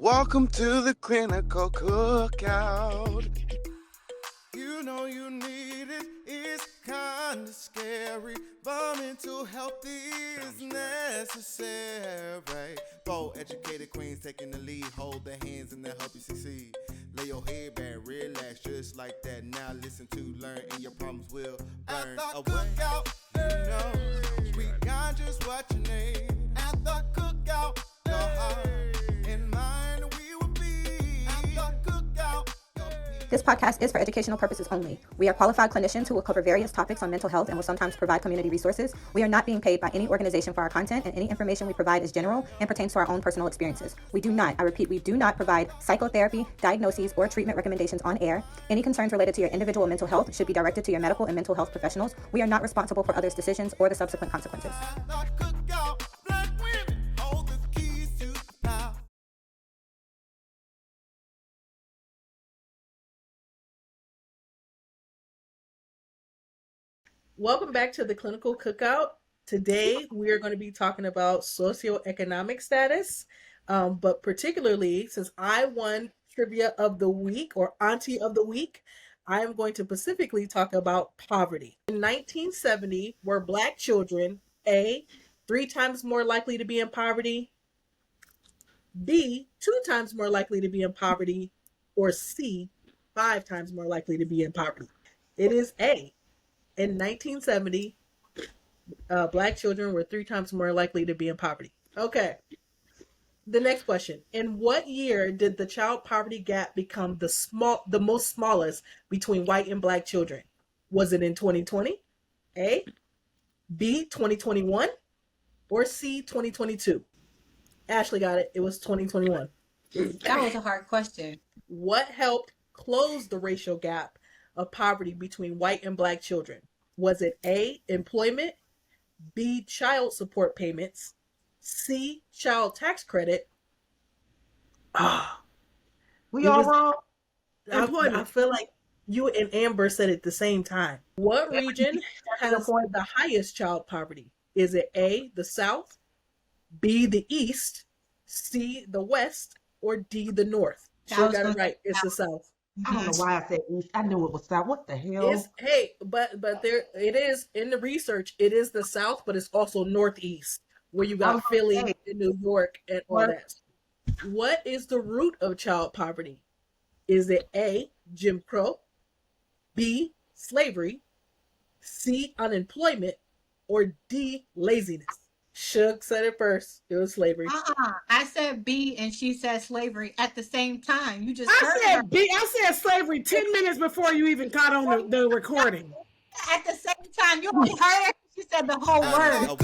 Welcome to the clinical cookout. You know you need it, it's kinda scary, but mental health is necessary. Four educated queens taking the lead, hold their hands and they'll help you succeed. Lay your head back, relax, just like that. Now listen to, learn, and your problems will burn away. Cookout, you know, we got just what you need. At the cookout, your heart and mind we will be. At the cookout. This podcast is for educational purposes only. We are qualified clinicians who will cover various topics on mental health and will sometimes provide community resources. We are not being paid by any organization for our content, and any information we provide is general and pertains to our own personal experiences. We do not provide psychotherapy, diagnoses, or treatment recommendations on air. Any concerns related to your individual mental health should be directed to your medical and mental health professionals. We are not responsible for others' decisions or the subsequent consequences. Welcome back to the Clinical Cookout. Today, we are going to be talking about socioeconomic status, but particularly since I won Trivia of the Week or Auntie of the Week, I am going to specifically talk about poverty. In 1970, were Black children A, 3 times more likely to be in poverty, B, 2 times more likely to be in poverty, or C, 5 times more likely to be in poverty? It is A. In 1970, Black children were 3 times more likely to be in poverty. Okay. The next question. In what year did the child poverty gap become the most smallest between white and Black children? Was it in 2020? A, B, 2021, or C, 2022? Ashley got it. It was 2021. That was a hard question. What helped close the racial gap of poverty between white and Black children? Was it A, employment, B, child support payments, C, child tax credit? We all wrong? I feel like you and Amber said it at the same time. What region has the highest child poverty? Is it A, the South, B, the East, C, the West, or D, the North? Sure got it right. It's the South. I don't know why I said East. I knew it was South. What the hell? But there it is in the research. It is the South, but it's also Northeast, where you got Philly and New York and all that. What is the root of child poverty? Is it A, Jim Crow, B, slavery, C, unemployment, or D, laziness? Suge said it first. It was slavery. I said B and she said slavery at the same time. You just I said B. I said slavery 10 minutes before you even caught on the recording. At the same time, you only heard it. She said the whole word.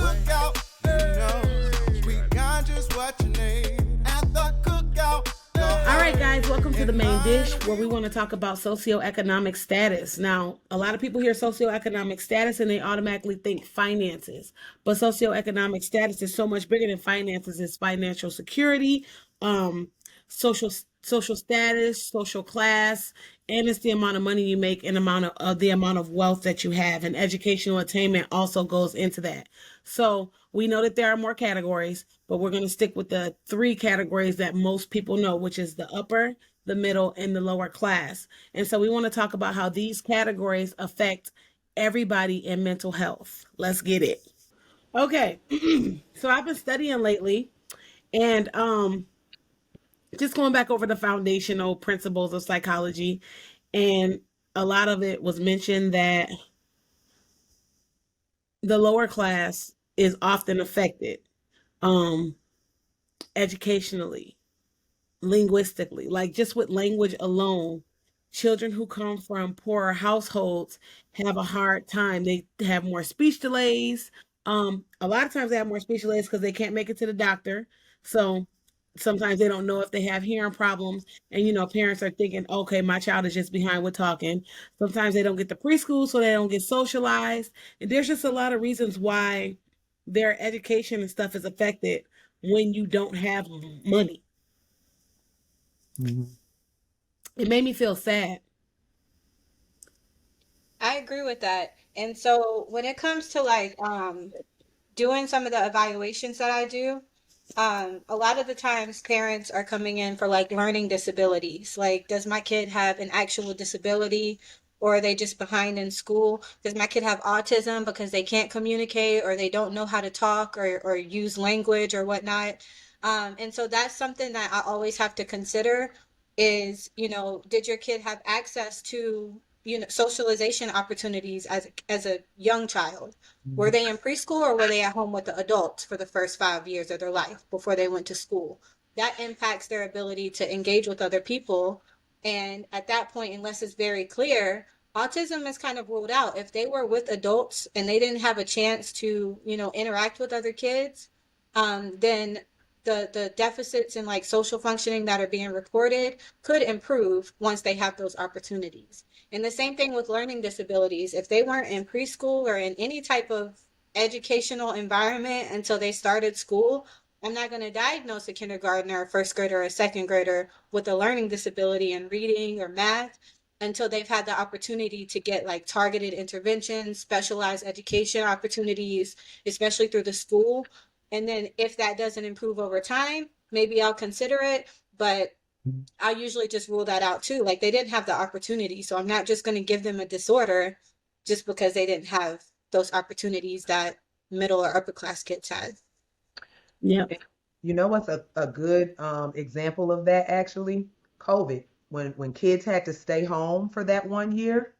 All right, guys, welcome to the main dish where we want to talk about socioeconomic status. Now, a lot of people hear socioeconomic status and they automatically think finances, but socioeconomic status is so much bigger than finances. It's financial security, social status, social class, and it's the amount of money you make and the amount of wealth that you have. And educational attainment also goes into that. So we know that there are more categories, but we're going to stick with the 3 categories that most people know, which is the upper, the middle, and the lower class. And so we want to talk about how these categories affect everybody in mental health. Let's get it. Okay. So I've been studying lately, and just going back over the foundational principles of psychology, and a lot of it was mentioned that the lower class is often affected educationally, linguistically, like just with language alone. Children who come from poorer households have a hard time. They have more speech delays. A lot of times they have more speech delays because they can't make it to the doctor. So sometimes they don't know if they have hearing problems. And, parents are thinking, okay, my child is just behind with talking. Sometimes they don't get to preschool, so they don't get socialized. And there's just a lot of reasons why their education and stuff is affected when you don't have money. Mm-hmm. It made me feel sad. I agree with that. And so when it comes to doing some of the evaluations that I do, A lot of the times parents are coming in for like learning disabilities. Like, does my kid have an actual disability, or are they just behind in school? Does my kid have autism because they can't communicate or they don't know how to talk or use language or whatnot? And so that's something that I always have to consider is, did your kid have access to, socialization opportunities as a young child? Were Mhm. they in preschool or were they at home with the adults for the first 5 years of their life before they went to school? That impacts their ability to engage with other people. And at that point, unless it's very clear, autism is kind of ruled out. If they were with adults and they didn't have a chance to, interact with other kids, then the deficits in like social functioning that are being reported could improve once they have those opportunities. And the same thing with learning disabilities. If they weren't in preschool or in any type of educational environment until they started school, I'm not going to diagnose a kindergartner, a first grader, or a second grader with a learning disability in reading or math until they've had the opportunity to get like targeted interventions, specialized education opportunities, especially through the school. And then if that doesn't improve over time, maybe I'll consider it. But I usually just rule that out too. Like, they didn't have the opportunity, so I'm not just going to give them a disorder just because they didn't have those opportunities that middle or upper class kids had. Yep. You know what's a good example of that actually? COVID. When kids had to stay home for that 1 year,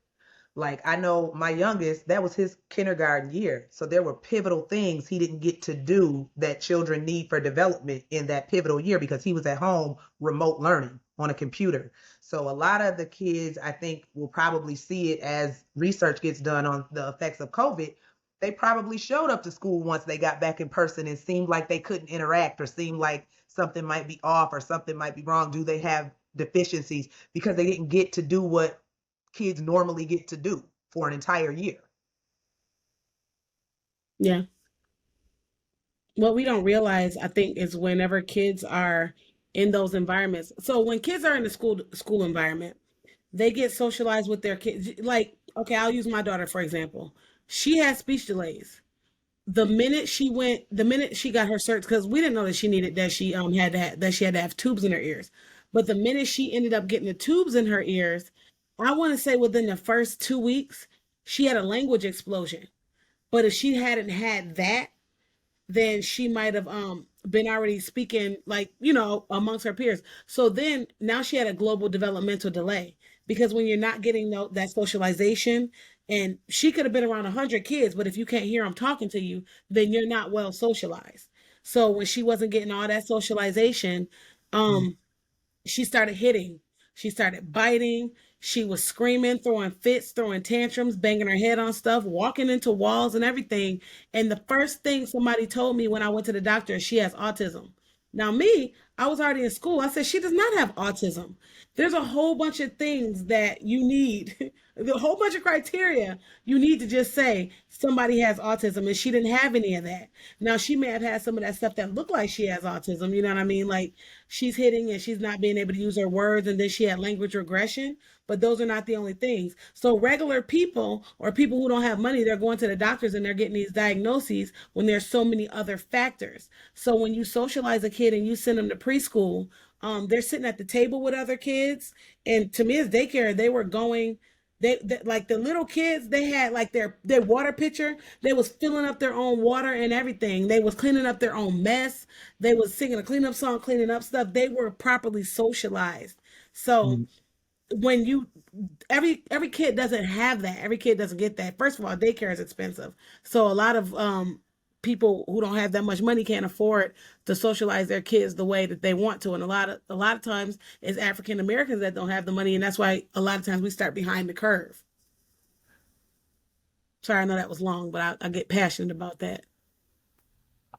like I know my youngest, that was his kindergarten year. So there were pivotal things he didn't get to do that children need for development in that pivotal year because he was at home remote learning on a computer. So a lot of the kids, I think, will probably see it as research gets done on the effects of COVID. They probably showed up to school once they got back in person and seemed like they couldn't interact or seemed like something might be off or something might be wrong. Do they have deficiencies because they didn't get to do what kids normally get to do for an entire year? Yeah. What we don't realize, I think, is whenever kids are in those environments. So when kids are in the school environment, they get socialized with their kids. Like, okay, I'll use my daughter for example. She has speech delays. The minute she got her cert, because we didn't know that she needed that she had to that she had to have tubes in her ears. But the minute she ended up getting the tubes in her ears, I want to say within the first 2 weeks, she had a language explosion. But if she hadn't had that, then she might have been already speaking like amongst her peers. So then now she had a global developmental delay because when you're not getting that socialization, and she could have been around 100 kids, but if you can't hear them talking to you, then you're not well socialized. So when she wasn't getting all that socialization, Mm. um she started hitting. She started biting. She was screaming, throwing fits, throwing tantrums, banging her head on stuff, walking into walls and everything. And the first thing somebody told me when I went to the doctor is she has autism. Now, me, I was already in school. I said, she does not have autism. There's a whole bunch of things that you need, a whole bunch of criteria you need to just say somebody has autism. And she didn't have any of that. Now, she may have had some of that stuff that looked like she has autism. You know what I mean? Like, she's hitting and she's not being able to use her words, and then she had language regression. But those are not the only things. So regular people or people who don't have money, they're going to the doctors and they're getting these diagnoses when there's so many other factors. So when you socialize a kid and you send them to preschool, they're sitting at the table with other kids. And to me, as daycare, they were going. They like the little kids, they had like their water pitcher. They was filling up their own water and everything. They was cleaning up their own mess. They was singing a cleanup song, cleaning up stuff. They were properly socialized. So Mm. when you every kid doesn't have that. Every kid doesn't get that. First of all, daycare is expensive. So a lot of people who don't have that much money can't afford to socialize their kids the way that they want to. And a lot of times it's African Americans that don't have the money, and that's why a lot of times we start behind the curve. Sorry, I know that was long, but I get passionate about that.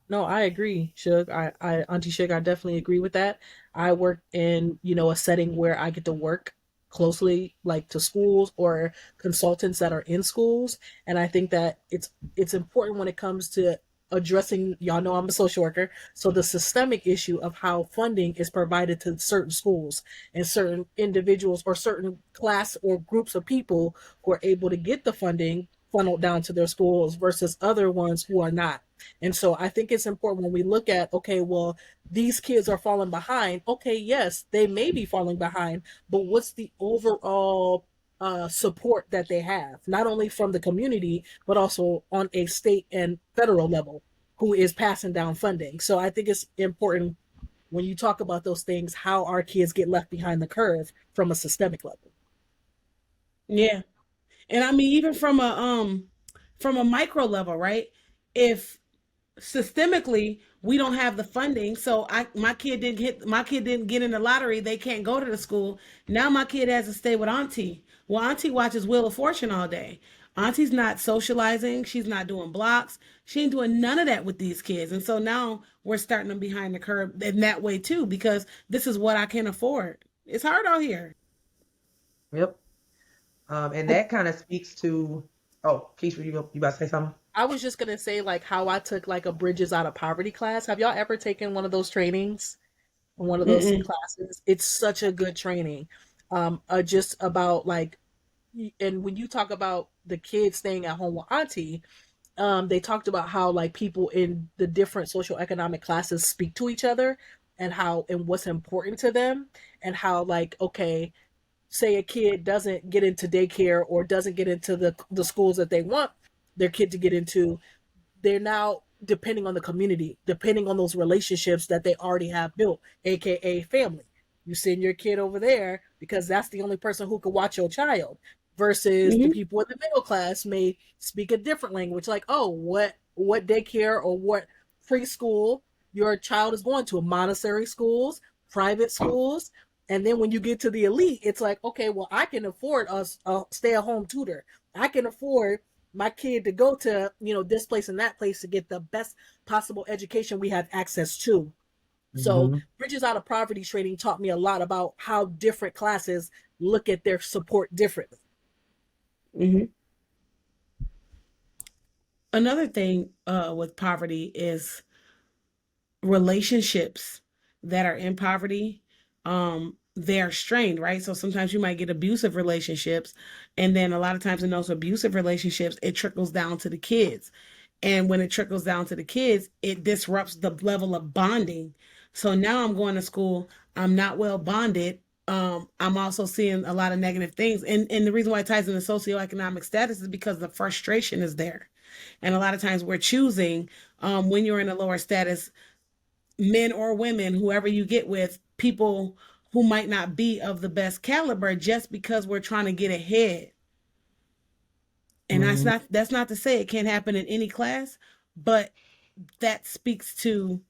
No, I agree, Shug. Auntie Shug, I definitely agree with that. I work in, a setting where I get to work closely, like to schools or consultants that are in schools, and I think that it's important when it comes to addressing. Y'all know I'm a social worker, so the systemic issue of how funding is provided to certain schools and certain individuals or certain class or groups of people who are able to get the funding funneled down to their schools versus other ones who are not. And so I think it's important when we look at, okay, well, these kids are falling behind. Okay, yes, they may be falling behind, but what's the overall support that they have, not only from the community, but also on a state and federal level, who is passing down funding. So I think it's important when you talk about those things, how our kids get left behind the curve from a systemic level. Yeah. And I mean, even from a micro level, right? If systemically we don't have the funding, so my kid didn't get in the lottery, they can't go to the school. Now my kid has to stay with auntie. Well, auntie watches Wheel of Fortune all day. Auntie's not socializing, she's not doing blocks, she ain't doing none of that with these kids. And so now we're starting them behind the curve in that way too, because this is what I can afford. It's hard out here. Yep. And that kind of speaks to, oh, Keisha, you about to say something? I was just gonna say like how I took like a Bridges Out of Poverty class. Have y'all ever taken one of those trainings? One of those Mm-mm. classes? It's such a good training. Just about like, and when you talk about the kids staying at home with auntie, they talked about how like people in the different socioeconomic classes speak to each other, and how and what's important to them, and how like, okay, say a kid doesn't get into daycare or doesn't get into the schools that they want their kid to get into, they're now depending on the community, depending on those relationships that they already have built, aka family. You send your kid over there because that's the only person who can watch your child. Versus the Mm-hmm. people in the middle class may speak a different language, like, oh, what daycare or what preschool your child is going to, Montessori schools, private schools. And then when you get to the elite, it's like, okay, well, I can afford a stay-at-home tutor. I can afford my kid to go to, this place and that place to get the best possible education we have access to. So Hmm. Bridges Out of Poverty training taught me a lot about how different classes look at their support differently. Mm-hmm. Another thing with poverty is relationships that are in poverty. They're strained, right? So sometimes you might get abusive relationships, and then a lot of times in those abusive relationships it trickles down to the kids. And when it trickles down to the kids, it disrupts the level of bonding. So now I'm going to school, I'm not well bonded. I'm also seeing a lot of negative things, and the reason why it ties into socioeconomic status is because the frustration is there. And a lot of times we're choosing, when you're in a lower status, men or women, whoever you get with, people who might not be of the best caliber, just because we're trying to get ahead. And Hmm. that's not to say it can't happen in any class, but that speaks to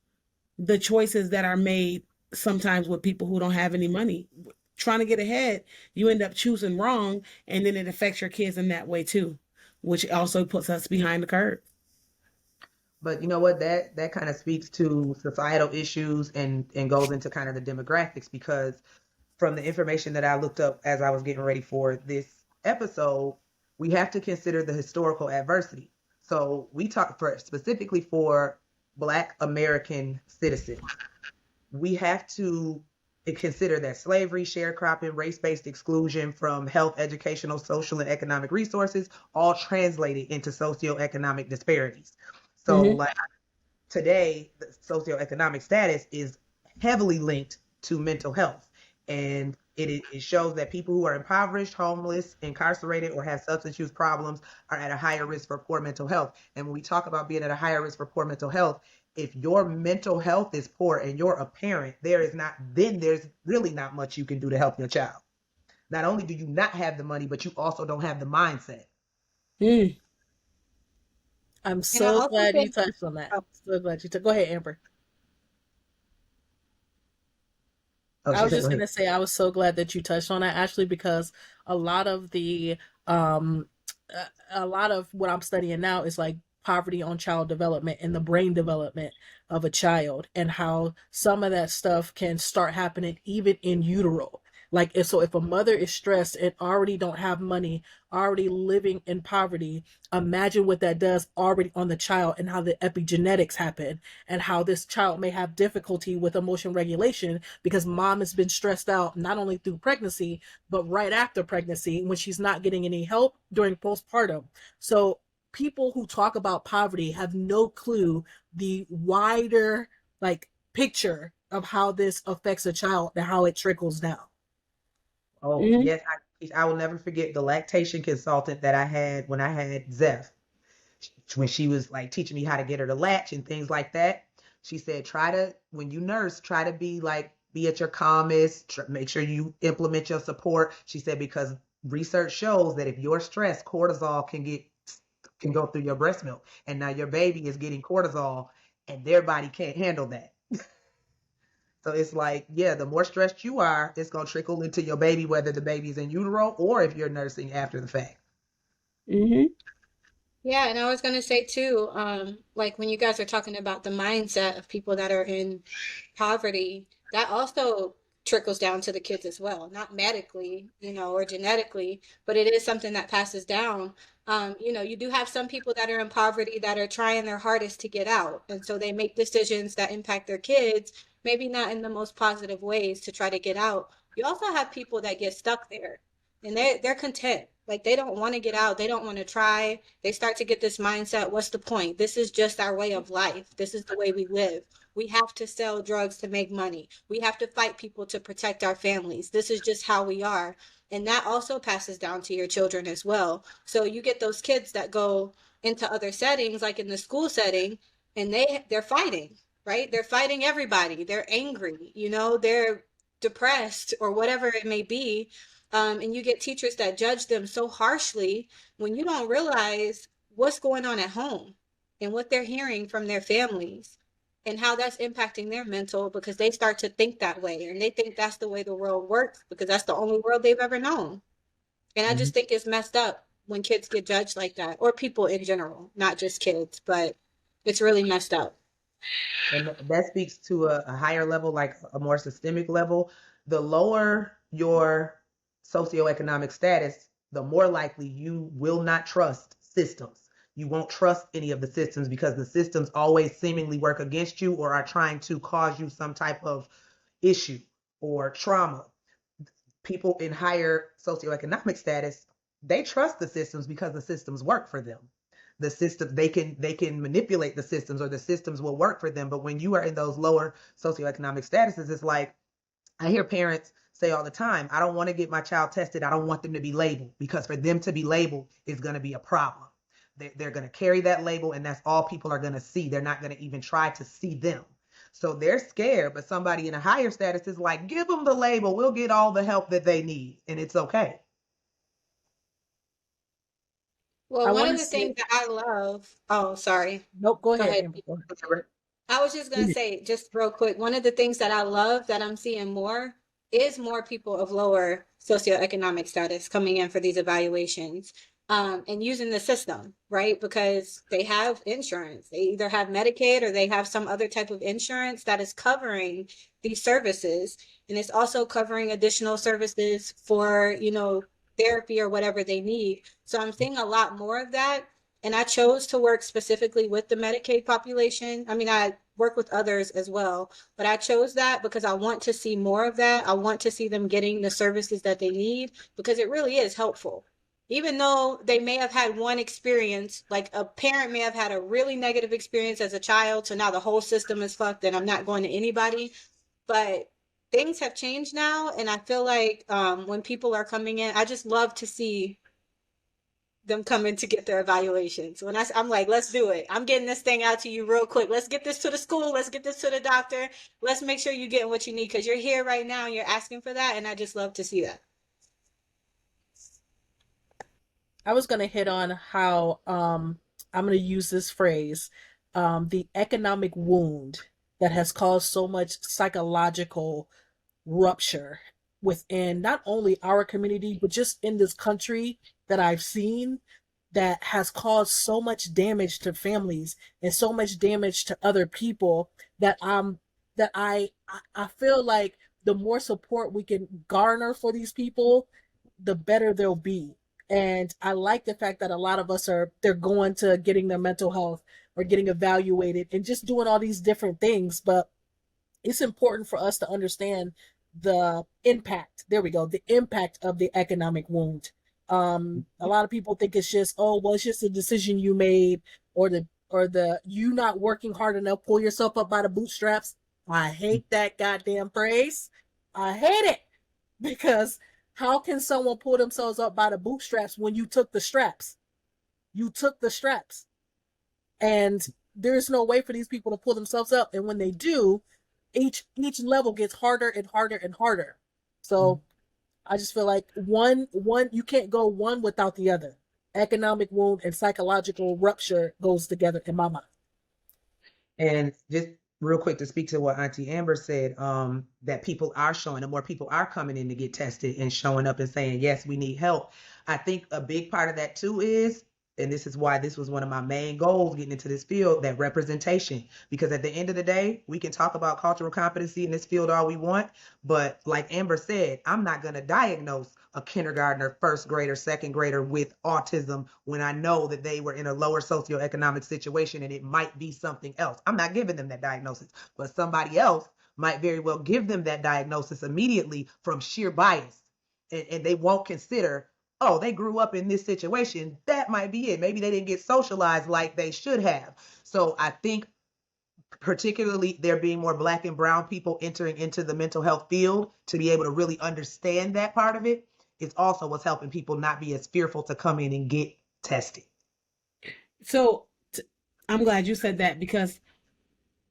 the choices that are made sometimes with people who don't have any money. Trying to get ahead, you end up choosing wrong, and then it affects your kids in that way too, which also puts us behind the curve. But you know what? That kind of speaks to societal issues and goes into kind of the demographics, because from the information that I looked up as I was getting ready for this episode, we have to consider the historical adversity. So we talk for specifically for Black American citizens. We have to consider that slavery, sharecropping, race-based exclusion from health, educational, social, and economic resources all translated into socioeconomic disparities. So Mm-hmm. like today, the socioeconomic status is heavily linked to mental health. And it shows that people who are impoverished, homeless, incarcerated, or have substance use problems are at a higher risk for poor mental health. And when we talk about being at a higher risk for poor mental health, if your mental health is poor and you're a parent, then there's really not much you can do to help your child. Not only do you not have the money, but you also don't have the mindset. Mm. I'm And I so also glad you think, touched on that. oh, So glad you took. Go ahead, Amber. Oh, I she was said, go just ahead. gonna say I was so glad that you touched on that, Ashley, because a lot of the um a lot of what I'm studying now is like poverty on child development and the brain development of a child, and how some of that stuff can start happening even in utero. Like if a mother is stressed and already don't have money, already living in poverty, imagine what that does already on the child, and how the epigenetics happen, and how this child may have difficulty with emotion regulation because mom has been stressed out not only through pregnancy but right after pregnancy when she's not getting any help during postpartum. So people who talk about poverty have no clue the wider like picture of how this affects a child and how it trickles down. Oh, Hmm. yes, I will never forget the lactation consultant that I had when I had Zeph. When she was like teaching me how to get her to latch and things like that. She said, try to, when you nurse, try to be like, be at your calmest, make sure you implement your support. She said, because research shows that if you're stressed, cortisol can go through your breast milk. And now your baby is getting cortisol and their body can't handle that. So it's like, yeah, the more stressed you are, it's going to trickle into your baby, whether the baby's in utero or if you're nursing after the fact. Hmm. Yeah, and I was gonna say too, like when you guys are talking about the mindset of people that are in poverty, that also trickles down to the kids as well. Not medically, or genetically, but it is something that passes down. You do have some people that are in poverty that are trying their hardest to get out, and so they make decisions that impact their kids, maybe not in the most positive ways to try to get out. You also have people that get stuck there, and they're content. Like they don't want to get out, they don't want to try. They start to get this mindset, what's the point? This is just our way of life. This is the way we live. We have to sell drugs to make money. We have to fight people to protect our families. This is just how we are. And that also passes down to your children as well. So you get those kids that go into other settings, like in the school setting, and they're fighting, right? They're fighting everybody. They're angry, they're depressed or whatever it may be. And you get teachers that judge them so harshly when you don't realize what's going on at home and what they're hearing from their families and how that's impacting their mental, because they start to think that way and they think that's the way the world works because that's the only world they've ever known. And I Mhm. just think it's messed up when kids get judged like that, or people in general, not just kids, but it's really messed up. And that speaks to a higher level, like a more systemic level. The lower your socioeconomic status, the more likely you will not trust systems. You won't trust any of the systems because the systems always seemingly work against you or are trying to cause you some type of issue or trauma. People in higher socioeconomic status, they trust the systems because the systems work for them. The system, they can manipulate the systems or the systems will work for them. But when you are in those lower socioeconomic statuses, it's like I hear parents say all the time, I don't want to get my child tested. I don't want them to be labeled because for them to be labeled is going to be a problem. They're going to carry that label and that's all people are going to see. They're not going to even try to see them. So they're scared, but somebody in a higher status is like, give them the label. We'll get all the help that they need and it's okay. I Well, one want of to the say, things that I love, oh, sorry, nope, go go ahead, ahead. Amber. Go ahead. I was just gonna say, just real quick, one of the things that I love that I'm seeing more is more people of lower socioeconomic status coming in for these evaluations, and using the system, right? Because they have insurance. They either have Medicaid or they have some other type of insurance that is covering these services, and it's also covering additional services for, therapy or whatever they need. So I'm seeing a lot more of that, and I chose to work specifically with the Medicaid population. I mean, I work with others as well, but I chose that because I want to see more of that. I want to see them getting the services that they need because it really is helpful. Even though they may have had one experience, like a parent may have had a really negative experience as a child, so now the whole system is fucked and I'm not going to anybody. But things have changed now, and I feel like when people are coming in, I just love to see them coming to get their evaluations. I'm like, let's do it. I'm getting this thing out to you real quick. Let's get this to the school. Let's get this to the doctor. Let's make sure you're getting what you need because you're here right now and you're asking for that. And I just love to see that. I was going to hit on how I'm going to use this phrase, the economic wound that has caused so much psychological rupture within not only our community, but just in this country that I've seen that has caused so much damage to families and so much damage to other people that I feel like the more support we can garner for these people, the better they'll be. And I like the fact that a lot of us they're going to getting their mental health or getting evaluated and just doing all these different things. But it's important for us to understand the impact. There we go. The impact of the economic wound. A lot of people think it's just, oh, well, it's just a decision you made, or the you not working hard enough, pull yourself up by the bootstraps. I hate that goddamn phrase. I hate it, because how can someone pull themselves up by the bootstraps when you took the straps? You took the straps. And there's no way for these people to pull themselves up. And when they do, each level gets harder and harder and harder. So I just feel like one you can't go one without the other. Economic wound and psychological rupture goes together in my mind. And just real quick to speak to what Auntie Amber said, that people are showing up, more people are coming in to get tested and showing up and saying, yes, we need help. I think a big part of that too is, and this is why this was one of my main goals getting into this field, that representation. Because at the end of the day, we can talk about cultural competency in this field all we want, but like Amber said, I'm not going to diagnose a kindergartner, first grader, second grader with autism when I know that they were in a lower socioeconomic situation and it might be something else. I'm not giving them that diagnosis, but somebody else might very well give them that diagnosis immediately from sheer bias. And they won't consider, oh, they grew up in this situation. That might be it. Maybe they didn't get socialized like they should have. So I think particularly there being more Black and brown people entering into the mental health field to be able to really understand that part of it is also what's helping people not be as fearful to come in and get tested. So I'm glad you said that, because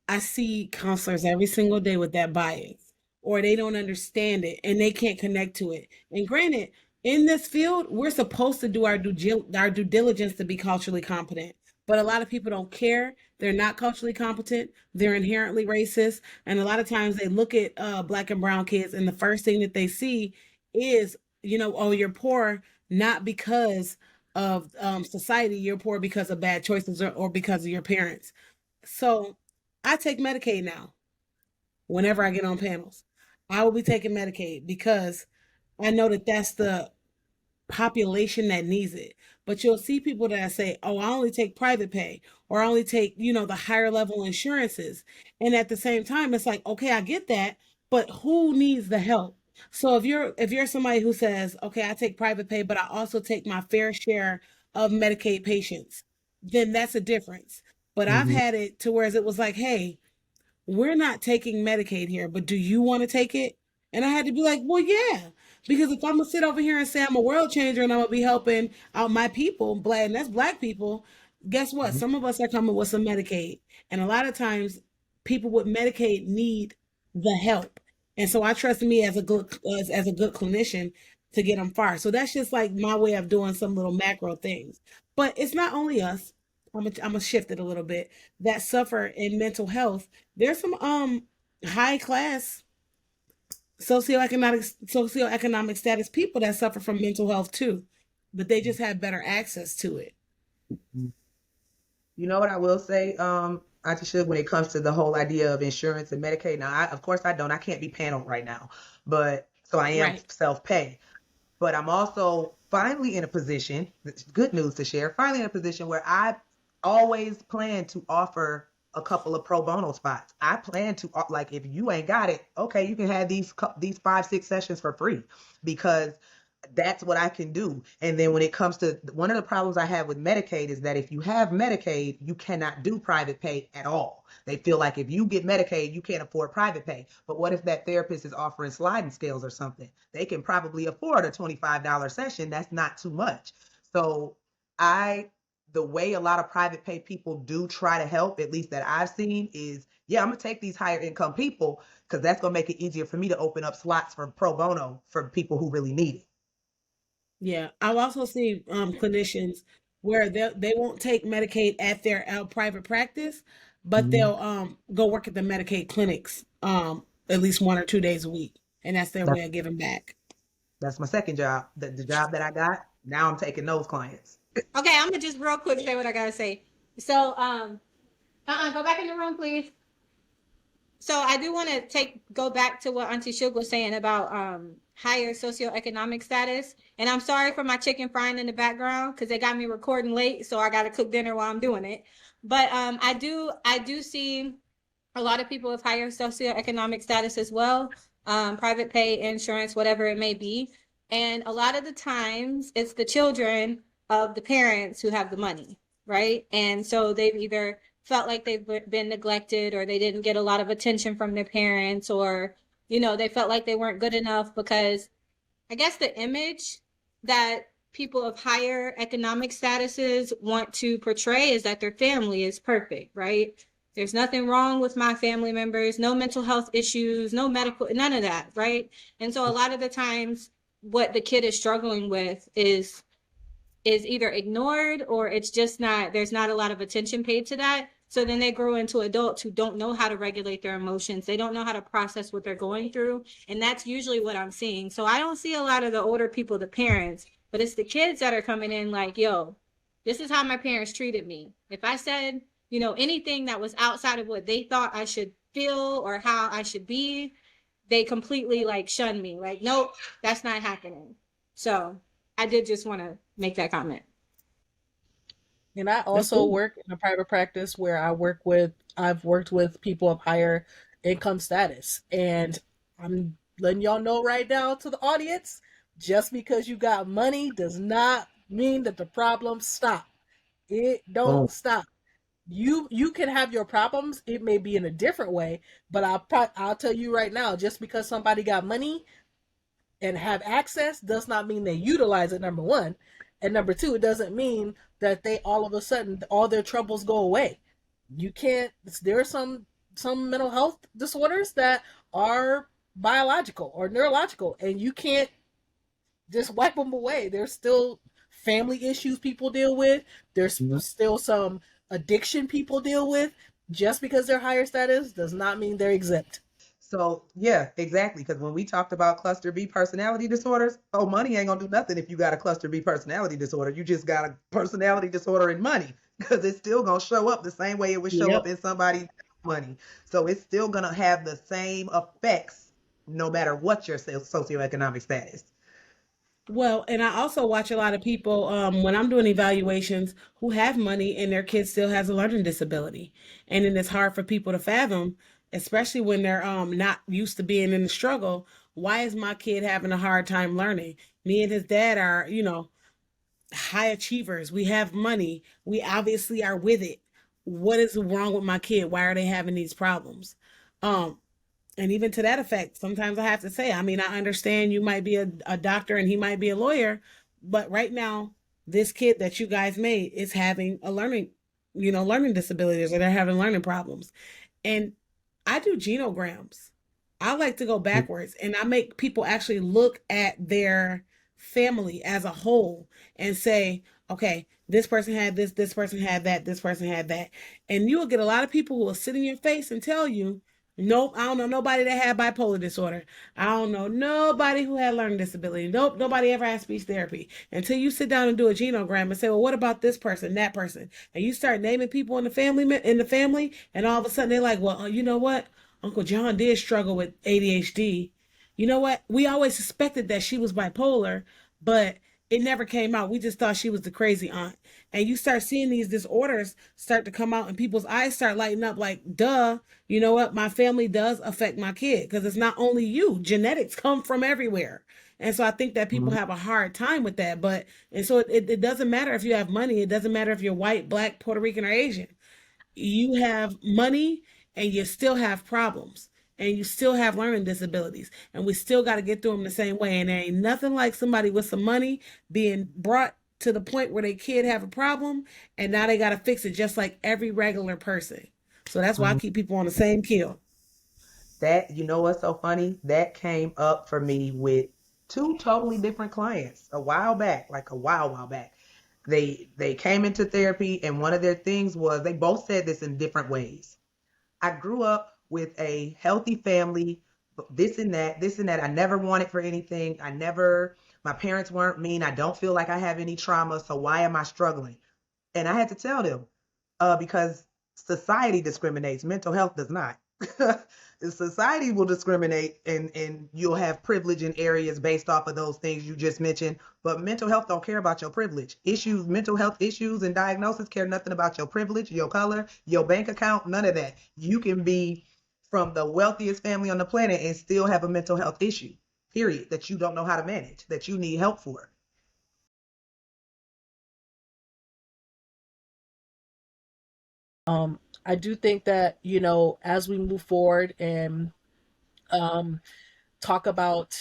I see counselors every single day with that bias, or they don't understand it and they can't connect to it. And granted, in this field, we're supposed to do our due diligence to be culturally competent. But a lot of people don't care. They're not culturally competent. They're inherently racist. And a lot of times they look at Black and brown kids, and the first thing that they see is, oh, you're poor, not because of society. You're poor because of bad choices, or because of your parents. So I take Medicaid now whenever I get on panels. I will be taking Medicaid because I know that that's the population that needs it. But you'll see people that say, oh, I only take private pay, or I only take, the higher level insurances. And at the same time, it's like, okay, I get that, but who needs the help? So if you're somebody who says, okay, I take private pay, but I also take my fair share of Medicaid patients, then that's a difference. But I've Mm-hmm. had it to where it was like, hey, we're not taking Medicaid here, but do you want to take it? And I had to be like, well, yeah. Because if I'm gonna sit over here and say I'm a world changer and I'm gonna be helping out my people, Black, and that's Black people, guess what? Mm-hmm. Some of us are coming with some Medicaid. And a lot of times people with Medicaid need the help. And so I trust me as a good clinician to get them far. So that's just like my way of doing some little macro things. But it's not only us. I'm gonna shift it a little bit, that suffer in mental health. There's some high class socioeconomic status people that suffer from mental health too, but they just have better access to it. You know what I will say, Auntie Suge, when it comes to the whole idea of insurance and Medicaid. Now, of course, I can't be paneled right now, but so I am Right. self-pay. But I'm also finally in a position, good news to share, finally in a position where I always plan to offer a couple of pro bono spots. I plan to, like, if you ain't got it, okay, you can have these 5-6 sessions for free, because that's what I can do. And then when it comes to one of the problems I have with Medicaid is that if you have Medicaid, you cannot do private pay at all. They feel like if you get Medicaid, you can't afford private pay. But what if that therapist is offering sliding scales or something? They can probably afford a $25 session. That's not too much. So the way a lot of private pay people do try to help, at least that I've seen, is, yeah, I'm gonna take these higher income people because that's gonna make it easier for me to open up slots for pro bono for people who really need it. Yeah, I've also seen clinicians where they won't take Medicaid at their private practice, but Mhm. they'll go work at the Medicaid clinics at least 1 or 2 days a week, and that's their That's way of giving back. that's my second job. The job that I got, now I'm taking those clients. Okay, I'm gonna just real quick say what I gotta say. So, go back in the room, please. So I do want to go back to what Auntie Shug was saying about higher socioeconomic status. And I'm sorry for my chicken frying in the background because they got me recording late, so I got to cook dinner while I'm doing it. But I do see a lot of people with higher socioeconomic status as well, private pay, insurance, whatever it may be. And a lot of the times it's the children of the parents who have the money, right? And so they've either felt like they've been neglected, or they didn't get a lot of attention from their parents, or, they felt like they weren't good enough, because I guess the image that people of higher economic statuses want to portray is that their family is perfect, right? There's nothing wrong with my family members, no mental health issues, no medical, none of that, right? And so a lot of the times what the kid is struggling with is either ignored, or it's just not, there's not a lot of attention paid to that. So then they grow into adults who don't know how to regulate their emotions. They don't know how to process what they're going through. And that's usually what I'm seeing. So I don't see a lot of the older people, the parents, but it's the kids that are coming in like, yo, this is how my parents treated me. If I said, anything that was outside of what they thought I should feel or how I should be, they completely like shun me. Like, nope, that's not happening. So I did just want to make that comment. And I That's also cool. work in a private practice where I've worked with people of higher income status. And I'm letting y'all know right now to the audience, just because you got money does not mean that the problems stop. It don't Boom. stop. You can have your problems. It may be in a different way, but I'll tell you right now, just because somebody got money and have access does not mean they utilize it, number one. And number two, it doesn't mean that they all of a sudden all their troubles go away. You can't, there are some mental health disorders that are biological or neurological, and you can't just wipe them away. There's still family issues people deal with. There's still some addiction people deal with. Just because they're higher status does not mean they're exempt. So yeah, exactly. Because when we talked about cluster B personality disorders, oh, money ain't gonna do nothing if you got a cluster B personality disorder. You just got a personality disorder in money, because it's still gonna show up the same way it would show up Yep. in somebody's money. So it's still gonna have the same effects no matter what your socioeconomic status. Well, and I also watch a lot of people when I'm doing evaluations who have money and their kid still has a learning disability. And then it's hard for people to fathom, especially when they're not used to being in the struggle. Why is my kid having a hard time learning? Me and his dad are, high achievers. We have money. We obviously are with it. What is wrong with my kid? Why are they having these problems? Um, and even to that effect, sometimes I have to say, I mean, I understand you might be a doctor and he might be a lawyer, but right now, this kid that you guys made is having a learning disabilities, or they're having learning problems. And I do genograms. I like to go backwards, and I make people actually look at their family as a whole and say, okay, this person had this person had that, this person had that. And you will get a lot of people who will sit in your face and tell you, nope, I don't know nobody that had bipolar disorder. I don't know nobody who had learning disability. Nope, nobody ever had speech therapy. Until you sit down and do a genogram and say, well, what about this person, that person? And you start naming people in the family, and all of a sudden they're like, well, you know what? Uncle John did struggle with ADHD. You know what? We always suspected that she was bipolar, but it never came out. We just thought she was the crazy aunt. And you start seeing these disorders start to come out, and people's eyes start lighting up like, duh, you know what? My family does affect my kid, because it's not only you. Genetics come from everywhere. And so I think that people Mhm. have a hard time with that. And so it doesn't matter if you have money. It doesn't matter if you're white, black, Puerto Rican, or Asian. You have money and you still have problems, and you still have learning disabilities, and we still got to get through them the same way. And there ain't nothing like somebody with some money being brought to the point where they kid have a problem, and now they got to fix it just like every regular person. So that's why I Mhm. keep people on the same kill. That, you know what's so funny? That came up for me with two totally different clients a while back, like a while back. They came into therapy, and one of their things was they both said this in different ways. I grew up with a healthy family, this and that, this and that. I never wanted for anything. My parents weren't mean. I don't feel like I have any trauma. So why am I struggling? And I had to tell them, because society discriminates, mental health does not. Society will discriminate, and you'll have privilege in areas based off of those things you just mentioned. But mental health don't care about your privilege. Mental health issues and diagnosis care nothing about your privilege, your color, your bank account, none of that. You can be from the wealthiest family on the planet and still have a mental health issue. period, that you don't know how to manage, that you need help for. I do think that, as we move forward and um, talk about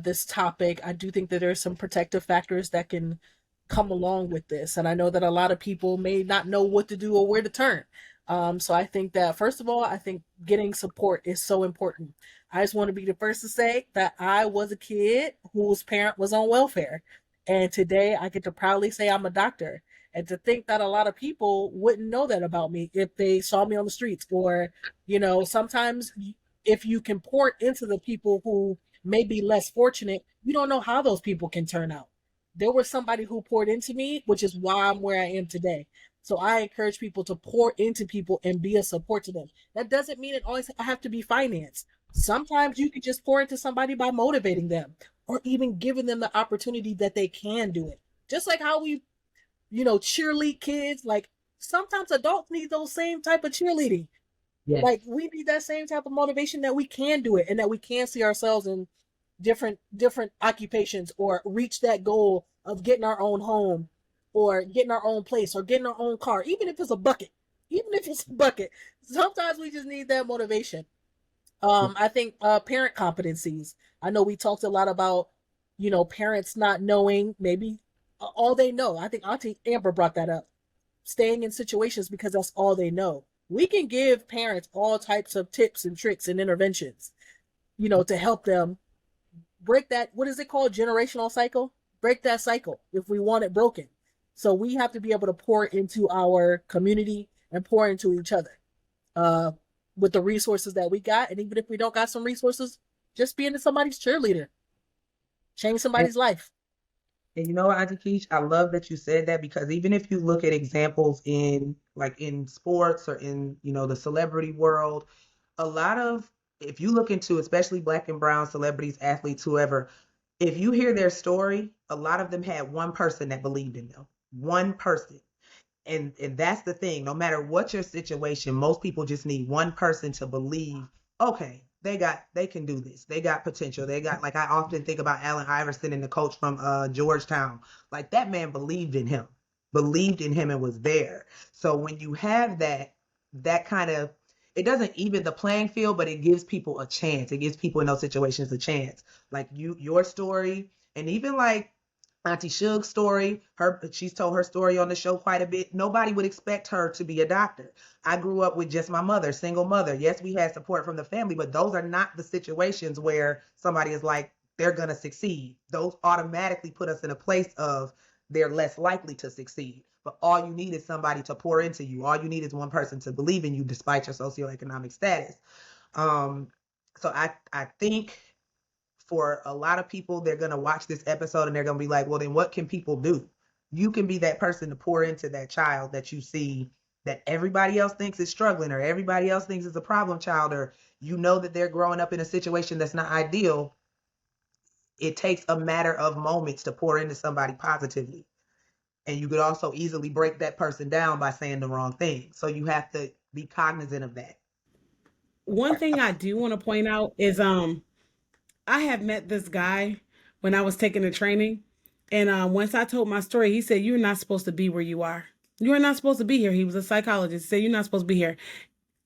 this topic, I do think that there's some protective factors that can come along with this. And I know that a lot of people may not know what to do or where to turn. So I think that, first of all, I think getting support is so important. I just want to be the first to say that I was a kid whose parent was on welfare. And today I get to proudly say I'm a doctor. And to think that a lot of people wouldn't know that about me if they saw me on the streets, or, sometimes if you can pour into the people who may be less fortunate, you don't know how those people can turn out. There was somebody who poured into me, which is why I'm where I am today. So I encourage people to pour into people and be a support to them. That doesn't mean it always have to be finance. Sometimes you can just pour into somebody by motivating them or even giving them the opportunity that they can do it. Just like how we, cheerlead kids, like sometimes adults need those same type of cheerleading. Yes. Like we need that same type of motivation that we can do it and that we can see ourselves in different occupations or reach that goal of getting our own home or getting our own place or getting our own car, even if it's a bucket. Even if it's a bucket. Sometimes we just need that motivation. I think parent competencies. I know we talked a lot about, parents not knowing maybe all they know. I think Auntie Amber brought that up. Staying in situations because that's all they know. We can give parents all types of tips and tricks and interventions, to help them break that, what is it called? Generational cycle? Break that cycle if we want it broken. So we have to be able to pour into our community and pour into each other with the resources that we got. And even if we don't got some resources, just being somebody's cheerleader, change somebody's life. And you know what, Auntie Keish, I love that you said that, because even if you look at examples in sports or in, the celebrity world, a lot of, if you look into especially Black and brown celebrities, athletes, whoever, if you hear their story, a lot of them had one person that believed in them. One person. And that's the thing. No matter what your situation, most people just need one person to believe, okay, they can do this. They got potential. They got, like, I often think about Allen Iverson and the coach from Georgetown. Like, that man believed in him, and was there. So when you have that kind of, it doesn't even the playing field, but it gives people a chance. It gives people in those situations a chance. Like your story, and even like Auntie Shug's story, she's told her story on the show quite a bit. Nobody would expect her to be a doctor. I grew up with just my mother, single mother. Yes, we had support from the family, but those are not the situations where somebody is like, they're going to succeed. Those automatically put us in a place of they're less likely to succeed. But all you need is somebody to pour into you. All you need is one person to believe in you despite your socioeconomic status. So I think for a lot of people, they're going to watch this episode and they're going to be like, well, then what can people do? You can be that person to pour into that child that you see that everybody else thinks is struggling, or everybody else thinks is a problem child, or that they're growing up in a situation that's not ideal. It takes a matter of moments to pour into somebody positively. And you could also easily break that person down by saying the wrong thing. So you have to be cognizant of that. One thing I do want to point out is I have met this guy when I was taking the training. And once I told my story, he said, "You're not supposed to be where you are. You are not supposed to be here." He was a psychologist. He said, "You're not supposed to be here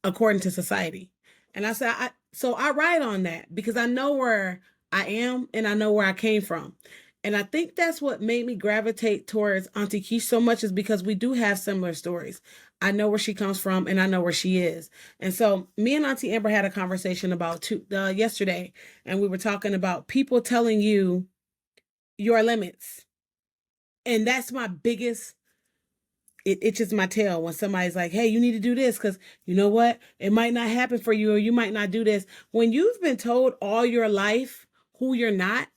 according to society." And I said, so I ride on that because I know where I am and I know where I came from. And I think that's what made me gravitate towards Auntie Keish so much, is because we do have similar stories. I know where she comes from and I know where she is. And so me and Auntie Amber had a conversation about yesterday, and we were talking about people telling you your limits. And that's my biggest, it itches my tail when somebody's like, "Hey, you need to do this because you know what? It might not happen for you, or you might not do this." When you've been told all your life who you're not,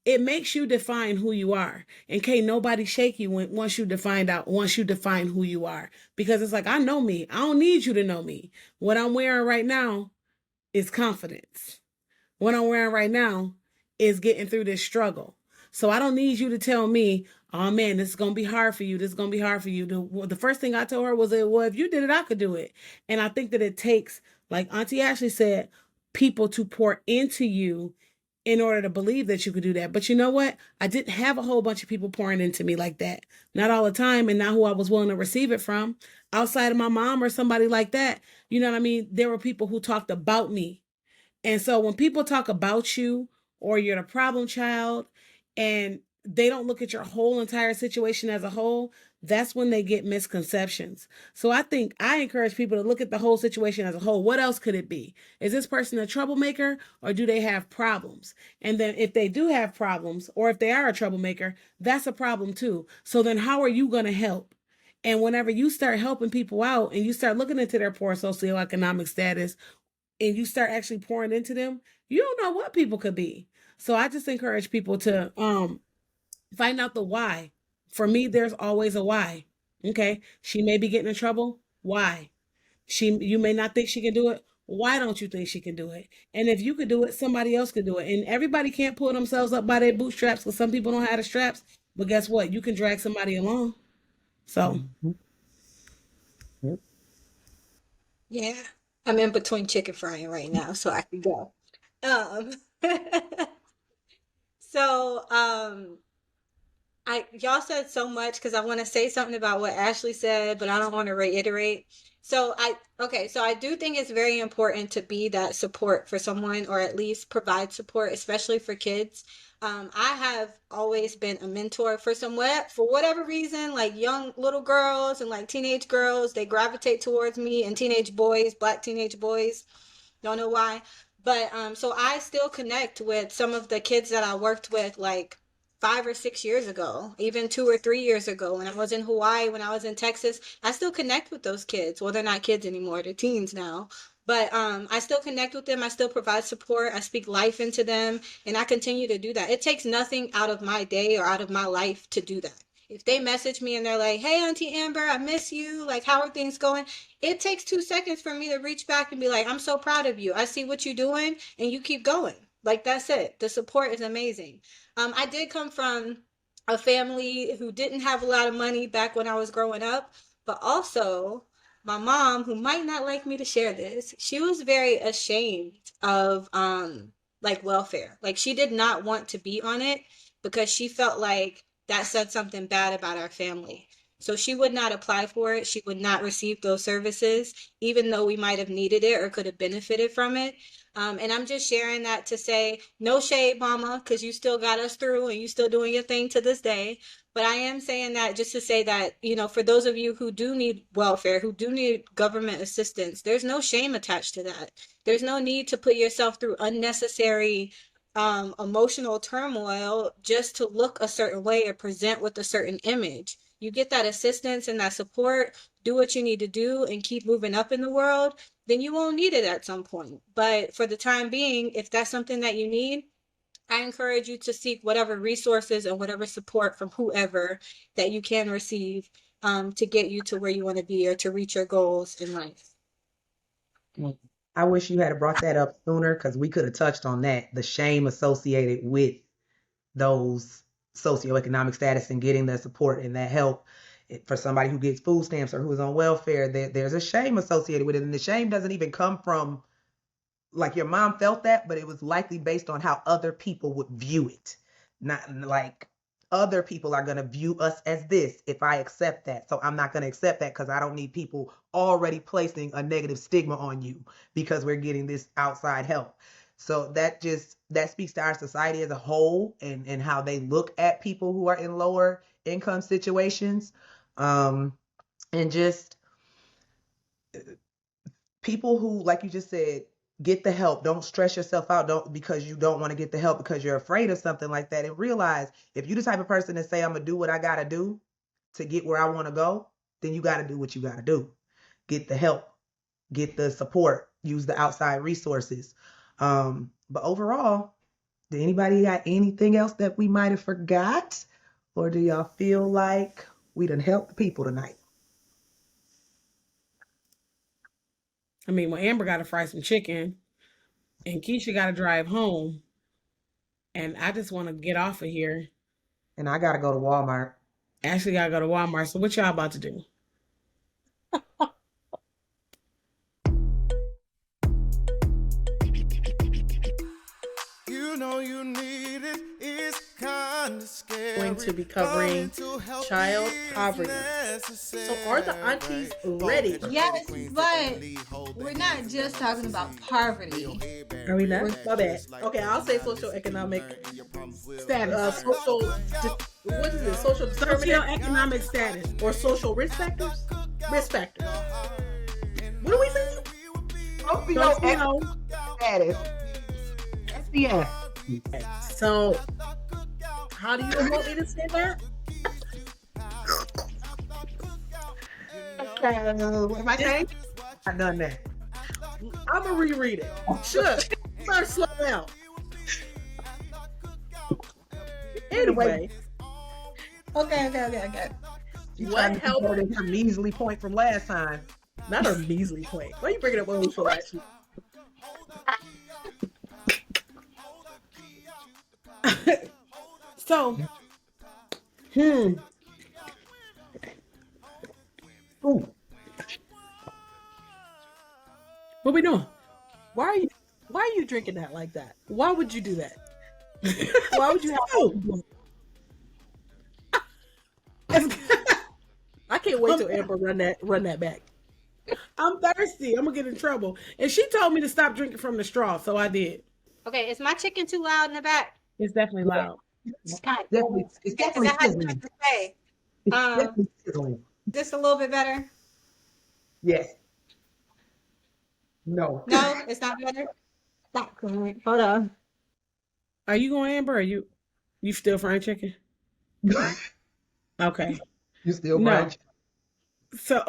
it makes you define who you are. And can't nobody shake you once you define who you are. Because it's like, I know me. I don't need you to know me. What I'm wearing right now is confidence. What I'm wearing right now is getting through this struggle. So I don't need you to tell me, "Oh man, this is going to be hard for you. This is going to be hard for you." The first thing I told her was, well, if you did it, I could do it. And I think that it takes, like Auntie Ashley said, people to pour into you in order to believe that you could do that. But you know what? I didn't have a whole bunch of people pouring into me like that. Not all the time, and not who I was willing to receive it from. Outside of my mom or somebody like that, you know what I mean? There were people who talked about me. And so when people talk about you or you're the problem child and they don't look at your whole entire situation as a whole, that's when they get misconceptions. So I encourage people to look at the whole situation as a whole. What else could it be? Is this person a troublemaker or do they have problems? And then if they do have problems or if they are a troublemaker, that's a problem too. So then how are you going to help? And whenever you start helping people out and you start looking into their poor socioeconomic status and you start actually pouring into them, you don't know what people could be. So I just encourage people to find out the why. For me, there's always a why. Okay. She may be getting in trouble. Why? You may not think she can do it. Why don't you think she can do it? And if you could do it, somebody else could do it. And everybody can't pull themselves up by their bootstraps because some people don't have the straps. But guess what? You can drag somebody along. So Yep. Yeah. I'm in between chicken frying right now, so I can go. Um, so y'all said so much because I want to say something about what Ashley said, but I don't want to reiterate. So I do think it's very important to be that support for someone or at least provide support, especially for kids. I have always been a mentor for whatever reason, like young little girls and like teenage girls, they gravitate towards me, and teenage boys, black teenage boys. Don't know why. But so I still connect with some of the kids that I worked with like 5 or 6 years ago, even 2 or 3 years ago when I was in Hawaii, when I was in Texas. I still connect with those kids. Well, they're not kids anymore, they're teens now. But I still connect with them. I still provide support. I speak life into them, and I continue to do that. It takes nothing out of my day or out of my life to do that. If they message me and they're like, "Hey, Auntie Amber, I miss you. Like, how are things going?" It takes 2 seconds for me to reach back and be like, "I'm so proud of you. I see what you're doing, and you keep going." Like, that's it. The support is amazing. I did come from a family who didn't have a lot of money back when I was growing up, but also my mom, who might not like me to share this, she was very ashamed of like welfare. Like, she did not want to be on it because she felt like that said something bad about our family. So she would not apply for it. She would not receive those services, even though we might have needed it or could have benefited from it. And I'm just sharing that to say, no shade, mama, because you still got us through and you still doing your thing to this day. But I am saying that just to say that, for those of you who do need welfare, who do need government assistance, there's no shame attached to that. There's no need to put yourself through unnecessary emotional turmoil just to look a certain way or present with a certain image. You get that assistance and that support, do what you need to do, and keep moving up in the world, then you won't need it at some point. But for the time being, if that's something that you need, I encourage you to seek whatever resources and whatever support from whoever that you can receive to get you to where you want to be or to reach your goals in life. I wish you had brought that up sooner because we could have touched on that, the shame associated with those socioeconomic status and getting that support and that help. For somebody who gets food stamps or who is on welfare, there's a shame associated with it. And the shame doesn't even come from like your mom felt that, but it was likely based on how other people would view it. Not like other people are going to view us as this if I accept that. So I'm not going to accept that because I don't need people already placing a negative stigma on you because we're getting this outside help. So that speaks to our society as a whole and how they look at people who are in lower income situations. And just people who, like you just said, get the help. Don't stress yourself out because you don't want to get the help because you're afraid of something like that. And realize if you're the type of person that say, I'm going to do what I got to do to get where I want to go, then you got to do what you got to do. Get the help, get the support, use the outside resources. But overall, did anybody got anything else that we might have forgot? Or do y'all feel like we done helped the people tonight? I mean, well, Amber got to fry some chicken, and Keisha got to drive home, and I just want to get off of here. And I got to go to Walmart. Ashley got to go to Walmart. So what y'all about to do? know you need it. It's kind of scary. Going to be covering child poverty. So are the aunties ready? Yes, but we're not just talking about poverty. Are we not? My bad. Okay, I'll say socioeconomic Status. social. What is it? Social determinant Socioeconomic status. or social risk factors? Risk factors. What do we say? Socioeconomic status. SDF. So, how do you want me to say that? What am I saying? I've done that. I'm gonna reread it. Sure. Try to slow down. Anyway, Okay. You What trying to helped- compare this measly point from last time. not a measly point. Why are you bringing up old for last week? So, Ooh. what we doing? Why are you drinking that like that? Why would you do that? Why would you have I can't wait till Amber run that back. I'm thirsty. I'm gonna get in trouble. And she told me to stop drinking from the straw, so I did. Okay, is my chicken too loud in the back? It's definitely loud. It's Is definitely that how you sizzling. like to say? It's Um, definitely sizzling. Just a little bit better? Yes. No. No, it's not better? Not good. Hold on. Are you going, Amber? Or you still frying chicken? Okay. You still No. right? So